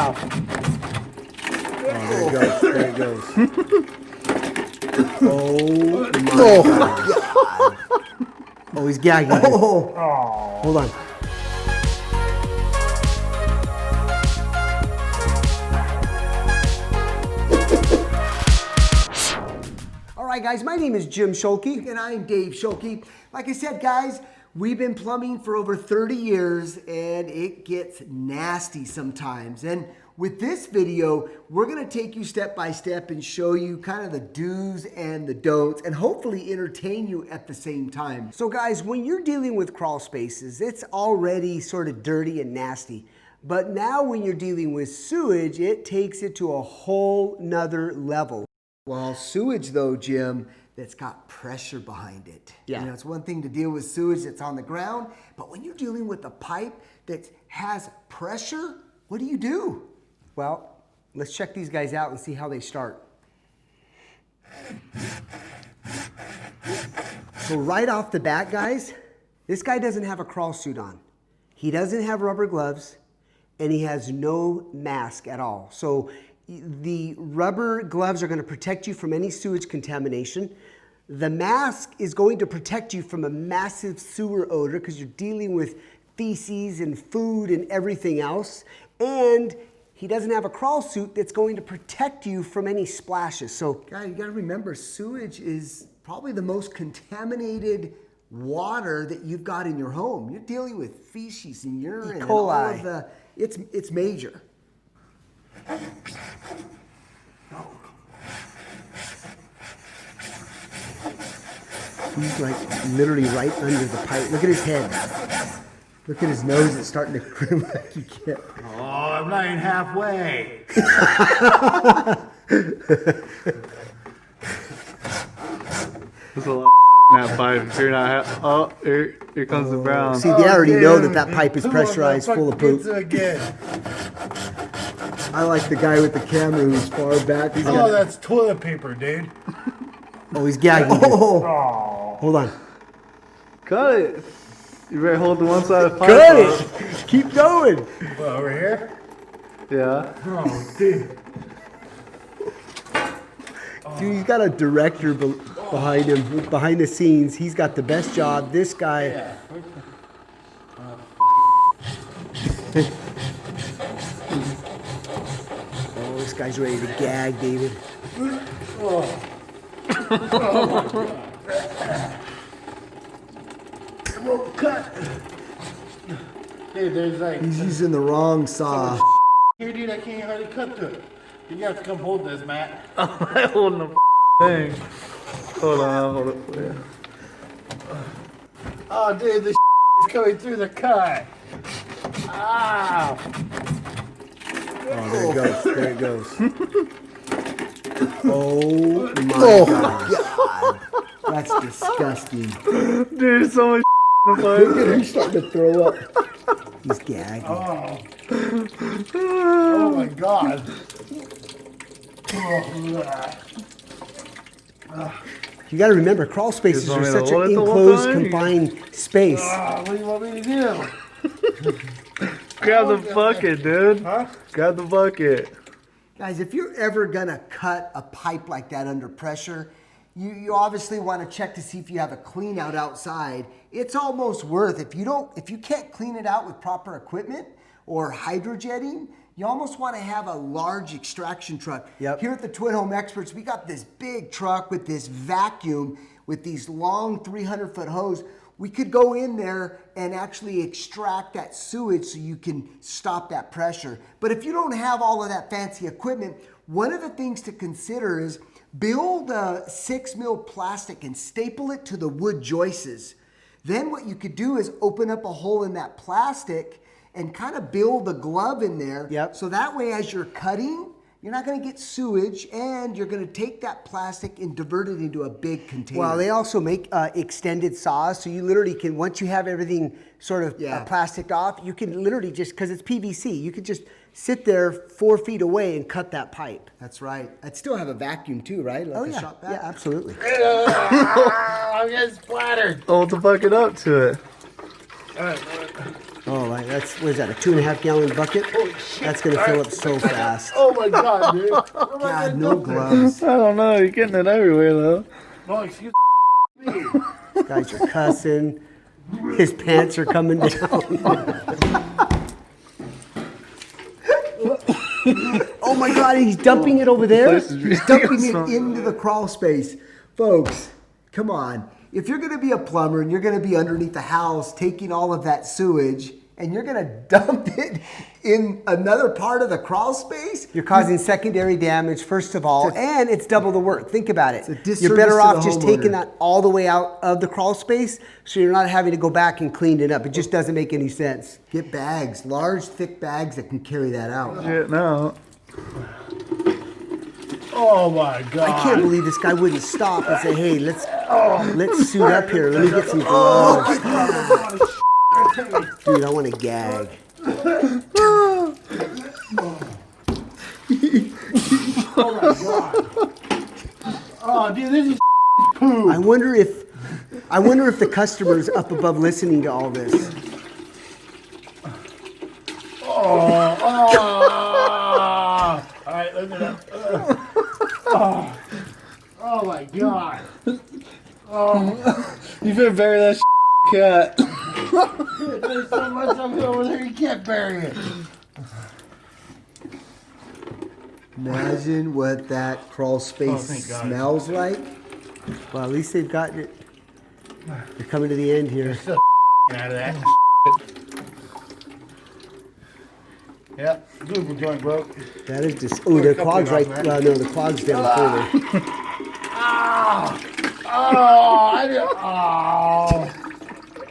Ah! Oh, there it goes. There it goes. Oh my God. Oh, he's gagging. Oh. Hold on. All right, guys, my name is Jim Schulke. And I'm Dave Schulke. Like I said, guys, we've been plumbing for over 30 years, and it gets nasty sometimes. And with this video, we're gonna take you step by step and show you kind of the do's and the don'ts, and hopefully entertain you at the same time. So guys, when you're dealing with crawl spaces, it's already sort of dirty and nasty. But now when you're dealing with sewage, it takes it to a whole nother level. Well, sewage though, Jim, that's got pressure behind it. Yeah. You know, it's one thing to deal with sewage that's on the ground, but when you're dealing with a pipe that has pressure, what do? Well, let's check these guys out and see how they start. So right off the bat, guys, this guy doesn't have a crawl suit on. He doesn't have rubber gloves, and he has no mask at all. So the rubber gloves are going to protect you from any sewage contamination. The mask is going to protect you from a massive sewer odor because you're dealing with feces and food and everything else. And he doesn't have a crawl suit that's going to protect you from any splashes. So, guys, you got to remember, sewage is probably the most contaminated water that you've got in your home. You're dealing with feces and urine and all of the, it's major. He's like literally right under the pipe. Look at his head. Look at his nose. It's starting to grin like you can't. Oh, I'm not even halfway. There's a lot of in that pipe. If you're not, oh, here comes the brown. See, they already know that pipe is pressurized, full of poop. Again. I like the guy with the camera who's far back. That's toilet paper, dude. Oh, he's gagging. Oh. Hold on. Cut it. You better hold the one side of the pipe. Cut it. Keep going. Well, over here? Yeah. Oh, dude. Dude, he's got a director behind him, behind the scenes. He's got the best job. This guy. Yeah. Oh, this guy's ready to gag, David. Oh. It won't cut. Dude, there's like... He's using the wrong saw. Here, dude, I can't hardly cut to it. You have to come hold this, Matt. I'm not holding the thing. Hold on, I'll hold it for you. Oh, dude, the is coming through the cut. Ah! Oh, there it goes. There it goes. Oh my God. That's disgusting. Dude, so much in the pipe. Look at him starting to throw up. He's gagging. Oh. Oh my God. You got to remember, crawl spaces are such an enclosed, confined space. What do you want me to do? Grab the bucket, dude. Huh? Grab the bucket. Guys, if you're ever going to cut a pipe like that under pressure, you obviously want to check to see if you have a clean out outside. It's almost worth, if you can't clean it out with proper equipment or hydrojetting, you almost want to have a large extraction truck. Yep. Here at the Twin Home Experts, we got this big truck with this vacuum with these long 300-foot hose. We could go in there and actually extract that sewage so you can stop that pressure. But if you don't have all of that fancy equipment, one of the things to consider is build a 6 mil plastic and staple it to the wood joists. Then what you could do is open up a hole in that plastic and kind of build a glove in there. Yep. So that way as you're cutting, you're not going to get sewage, and you're going to take that plastic and divert it into a big container. Well, they also make extended saws, so you literally can, once you have everything sort of plastic off, you can literally just, because it's PVC, you could just sit there 4 feet away and cut that pipe. That's right. I'd still have a vacuum too, right? Like a shop vac? Yeah, absolutely. I'm getting splattered. Hold the bucket up to it. All right. Oh, that's, what is that, a 2.5 gallon bucket? Holy shit. That's gonna fill up so fast. Oh my God, dude. What am I God, gonna no do? gloves. I don't know. You're getting it everywhere though. No, excuse me. Guys are cussing. His pants are coming down. Oh my God, he's dumping it over there. This is He's dumping it awesome. into the crawl space. Folks, come on. If you're gonna be a plumber and you're gonna be underneath the house taking all of that sewage and you're gonna dump it in another part of the crawl space, you're causing secondary damage, first of all, and it's double the work. Think about it. You're better off just taking that all the way out of the crawl space so you're not having to go back and clean it up. It just doesn't make any sense. Get bags, large, thick bags that can carry that out. Shit, no. Oh my God. I can't believe this guy wouldn't stop and say, hey, let's suit up here. Let me get some gloves. Dude, I want to gag. Oh my God. Oh, dude, this is poo. I wonder if the customer's up above listening to all this. Oh. All right, look at that. Oh my God. You better bury that cat. There's so much of it over there, you can't bury it. Imagine what that crawl space thank God. smells like. Well, at least they've gotten it. They're coming to the end here. Still out of that. Yep, Google joint broke. That is just, oh, the clog's right, well, no, the clog's down further.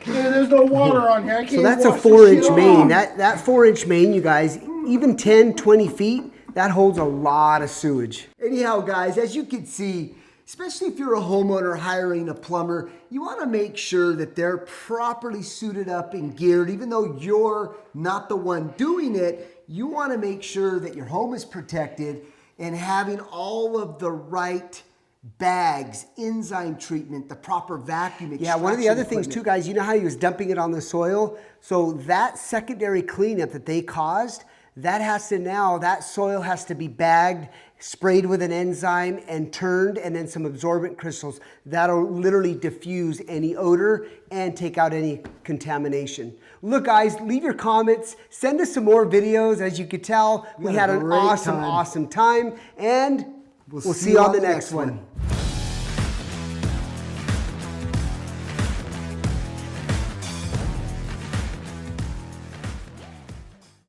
Dude, there's no water on here. I can't So that's a wash this 4-inch shit main. off. That 4-inch main, you guys, even 10, 20 feet, that holds a lot of sewage. Anyhow, guys, as you can see, especially if you're a homeowner hiring a plumber, you want to make sure that they're properly suited up and geared. Even though you're not the one doing it, you want to make sure that your home is protected and having all of the right bags, enzyme treatment, the proper vacuum extraction. Yeah, one of the other things too, guys, you know how he was dumping it on the soil? So that secondary cleanup that they caused, that soil has to be bagged, sprayed with an enzyme and turned, and then some absorbent crystals. That'll literally diffuse any odor and take out any contamination. Look, guys, leave your comments. Send us some more videos. As you could tell, we had an awesome time, and we'll see you on the next one.